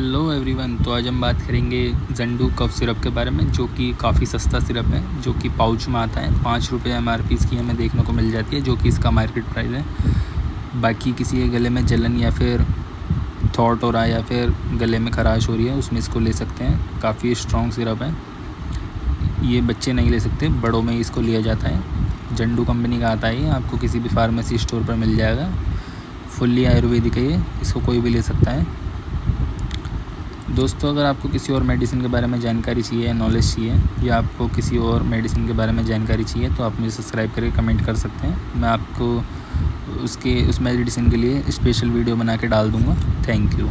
Hello everyone. तो आज हम बात करेंगे जंडू कफ सिरप के बारे में, जो कि काफ़ी सस्ता सिरप है, जो कि पाउच में आता है। 5 रुपये MRP इसकी हमें देखने को मिल जाती है, जो कि इसका मार्केट प्राइस है। बाकी किसी के गले में जलन या फिर थॉट हो रहा है या फिर गले में खराश हो रही है, उसमें इसको ले सकते हैं। काफ़ी स्ट्रॉन्ग सिरप है, ये बच्चे नहीं ले सकते, बड़ों में इसको लिया जाता है। जंडू कंपनी का आता है, ये आपको किसी भी फार्मेसी स्टोर पर मिल जाएगा। फुल्ली आयुर्वेदिक है ये, इसको कोई भी ले सकता है। दोस्तों, अगर आपको किसी और मेडिसिन के बारे में जानकारी चाहिए या नॉलेज चाहिए, या आपको किसी और मेडिसिन के बारे में जानकारी चाहिए, तो आप मुझे सब्सक्राइब करके कमेंट कर सकते हैं। मैं आपको उस मेडिसिन के लिए स्पेशल वीडियो बना के डाल दूँगा। Thank you.